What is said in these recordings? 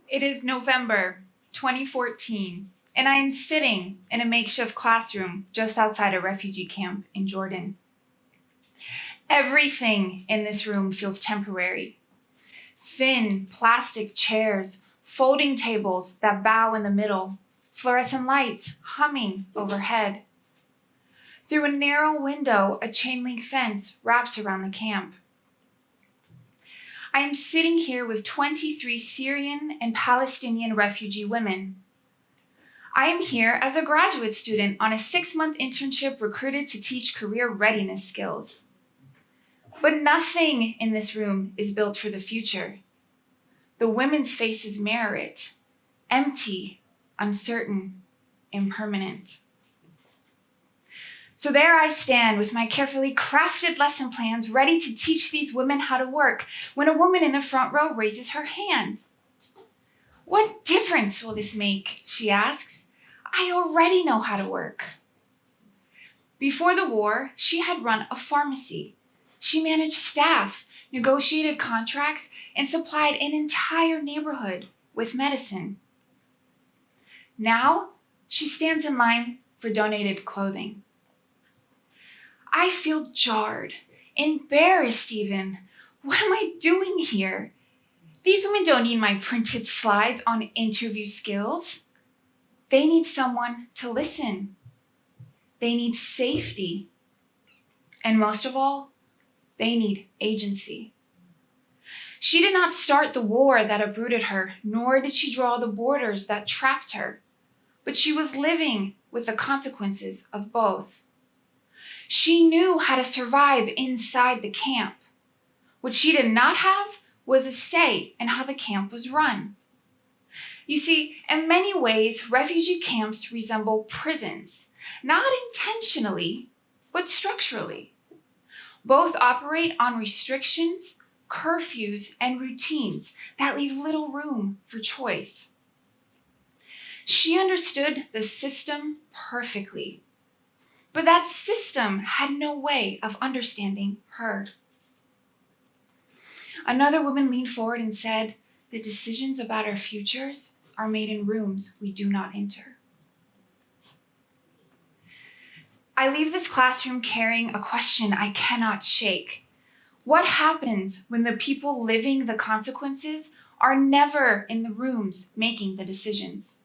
It is November 2014, and I am sitting in a makeshift classroom just outside a refugee camp in Jordan. Everything in this room feels temporary. Thin plastic chairs, folding tables that bow in the middle, fluorescent lights humming overhead. Through a narrow window, a chain link fence wraps around the camp. I am sitting here with 23 Syrian and Palestinian refugee women. I am here as a graduate student on a 6-month internship recruited to teach career readiness skills. But nothing in this room is built for the future. The women's faces mirror it, empty, uncertain, impermanent. So there I stand with my carefully crafted lesson plans ready to teach these women how to work when a woman in the front row raises her hand. "What difference will this make?" she asks. "I already know how to work." Before the war, she had run a pharmacy. She managed staff, negotiated contracts, and supplied an entire neighborhood with medicine. Now, she stands in line for donated clothing. I feel jarred, embarrassed even. What am I doing here? These women don't need my printed slides on interview skills. They need someone to listen. They need safety. And most of all, they need agency. She did not start the war that uprooted her, nor did she draw the borders that trapped her, but she was living with the consequences of both. She knew how to survive inside the camp. What she did not have was a say in how the camp was run. You see, in many ways, refugee camps resemble prisons, not intentionally, but structurally. Both operate on restrictions, curfews, and routines that leave little room for choice. She understood the system perfectly, but that system had no way of understanding her. Another woman leaned forward and said, "The decisions about our futures are made in rooms we do not enter." I leave this classroom carrying a question I cannot shake. What happens when the people living the consequences are never in the rooms making the decisions?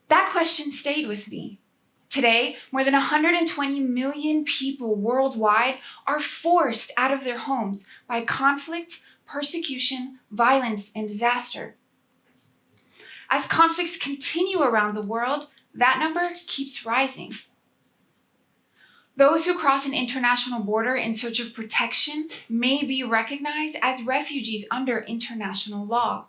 That question stayed with me. Today, more than 120 million people worldwide are forced out of their homes by conflict, persecution, violence, and disaster. As conflicts continue around the world, that number keeps rising. Those who cross an international border in search of protection may be recognized as refugees under international law.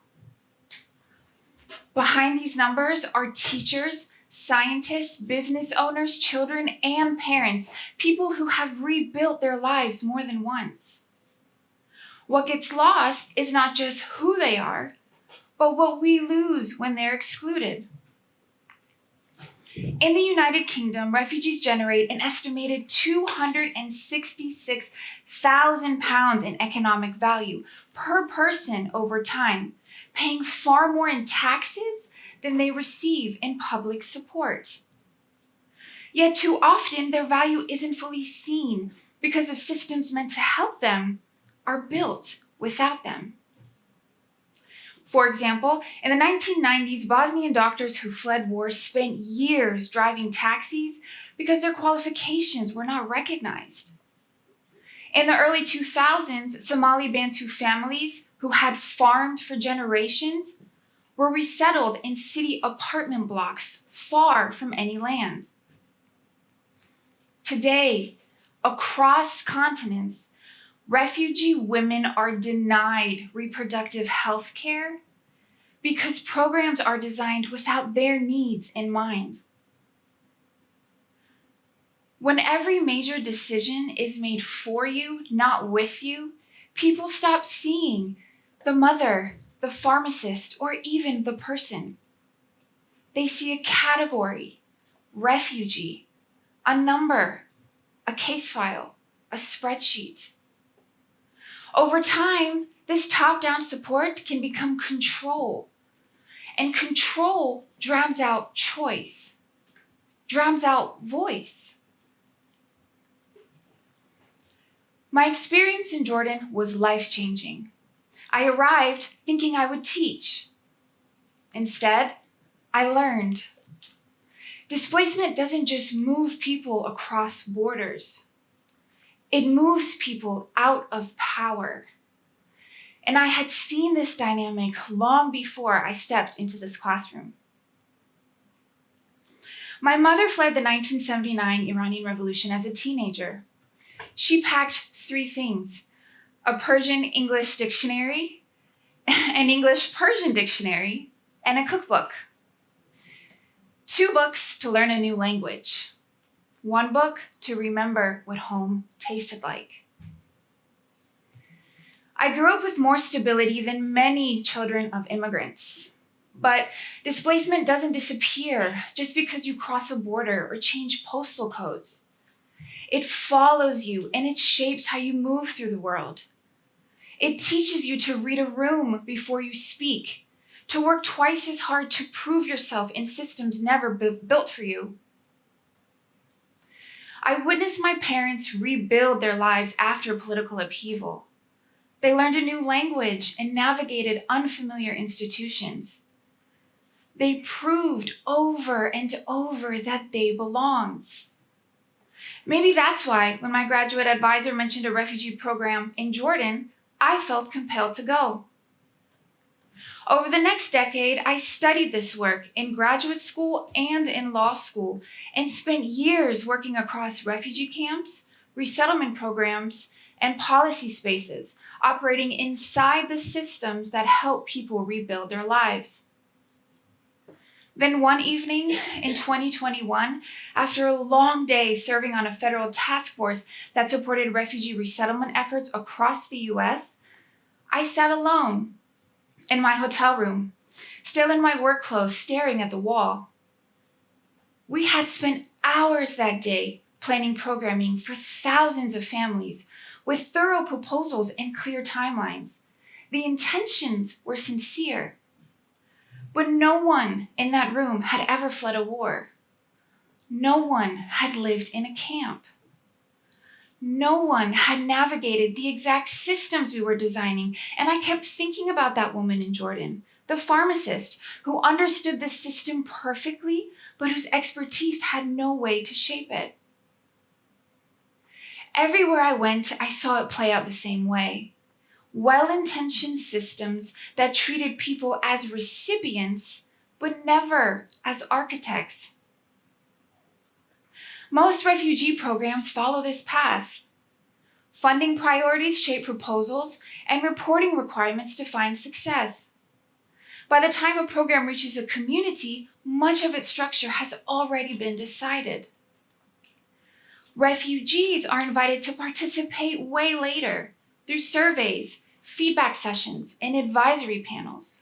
Behind these numbers are teachers, scientists, business owners, children, and parents, people who have rebuilt their lives more than once. What gets lost is not just who they are, but what we lose when they're excluded. In the United Kingdom, refugees generate an estimated £266,000 in economic value per person over time, paying far more in taxes than they receive in public support. Yet too often their value isn't fully seen because the systems meant to help them are built without them. For example, in the 1990s, Bosnian doctors who fled war spent years driving taxis because their qualifications were not recognized. In the early 2000s, Somali Bantu families who had farmed for generations were resettled in city apartment blocks far from any land. Today, across continents, refugee women are denied reproductive health care because programs are designed without their needs in mind. When every major decision is made for you, not with you, people stop seeing the mother, the pharmacist, or even the person. They see a category, refugee, a number, a case file, a spreadsheet. Over time, This top-down support can become control, and control drowns out choice, drowns out voice. My experience in Jordan was life-changing. I arrived thinking I would teach. Instead, I learned. Displacement doesn't just move people across borders. It moves people out of power. And I had seen this dynamic long before I stepped into this classroom. My mother fled the 1979 Iranian Revolution as a teenager. She packed 3 things: a Persian English dictionary, an English Persian dictionary, and a cookbook. 2 books to learn a new language. 1 book to remember what home tasted like. I grew up with more stability than many children of immigrants. But displacement doesn't disappear just because you cross a border or change postal codes. It follows you and it shapes how you move through the world. It teaches you to read a room before you speak, to work twice as hard to prove yourself in systems never built for you. I witnessed my parents rebuild their lives after political upheaval. They learned a new language and navigated unfamiliar institutions. They proved over and over that they belonged. Maybe that's why when my graduate advisor mentioned a refugee program in Jordan, I felt compelled to go. Over the next decade, I studied this work in graduate school and in law school and spent years working across refugee camps, resettlement programs, and policy spaces, operating inside the systems that help people rebuild their lives. Then one evening in 2021, after a long day serving on a federal task force that supported refugee resettlement efforts across the US, I sat alone in my hotel room, still in my work clothes, staring at the wall. We had spent hours that day planning programming for thousands of families with thorough proposals and clear timelines. The intentions were sincere. But no one in that room had ever fled a war. No one had lived in a camp. No one had navigated the exact systems we were designing, and I kept thinking about that woman in Jordan, the pharmacist who understood the system perfectly, but whose expertise had no way to shape it. Everywhere I went, I saw it play out the same way. Well-intentioned systems that treated people as recipients, but never as architects. Most refugee programs follow this path. Funding priorities shape proposals, and reporting requirements define success. By the time a program reaches a community, much of its structure has already been decided. Refugees are invited to participate way later, through surveys, feedback sessions, and advisory panels.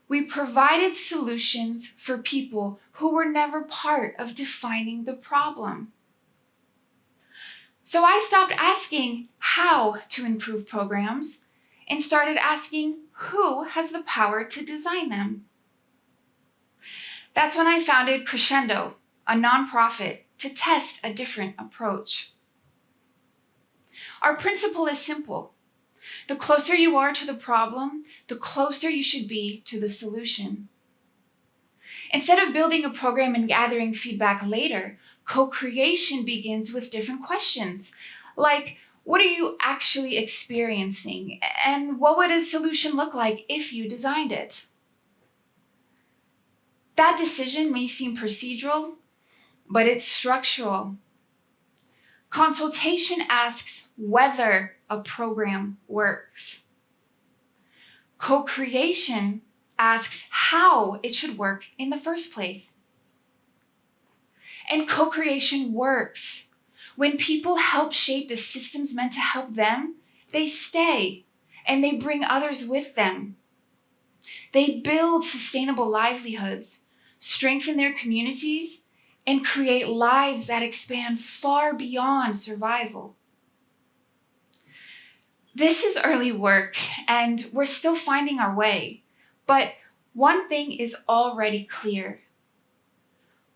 We provided solutions for people who were never part of defining the problem. So I stopped asking how to improve programs and started asking who has the power to design them. That's when I founded Crescendo, a nonprofit, to test a different approach. Our principle is simple. The closer you are to the problem, the closer you should be to the solution. Instead of building a program and gathering feedback later, co-creation begins with different questions, like, what are you actually experiencing? And what would a solution look like if you designed it? That decision may seem procedural, but it's structural. Consultation asks whether a program works. Co-creation asks how it should work in the first place. And co-creation works. When people help shape the systems meant to help them, they stay and they bring others with them. They build sustainable livelihoods, strengthen their communities, and create lives that expand far beyond survival. This is early work, and we're still finding our way. But one thing is already clear.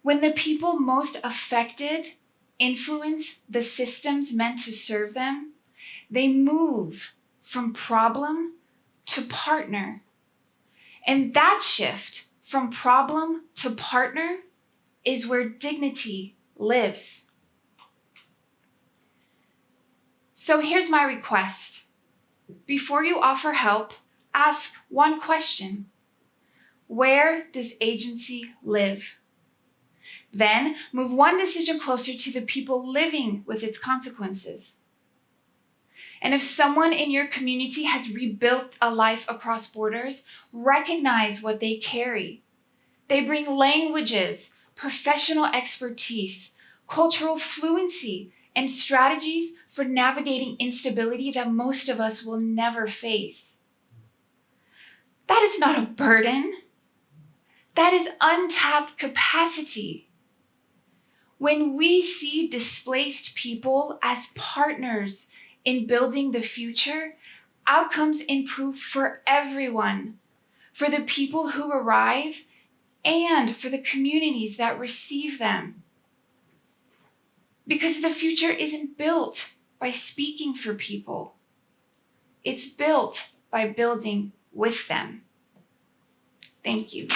When the people most affected influence the systems meant to serve them, they move from problem to partner. And that shift from problem to partner is where dignity lives. So here's my request. Before you offer help, ask one question. Where does agency live? Then move one decision closer to the people living with its consequences. And if someone in your community has rebuilt a life across borders, recognize what they carry. They bring languages, professional expertise, cultural fluency, and strategies for navigating instability that most of us will never face. That is not a burden. That is untapped capacity. When we see displaced people as partners in building the future, outcomes improve for everyone, for the people who arrive and for the communities that receive them. Because the future isn't built by speaking for people. It's built by building with them. Thank you.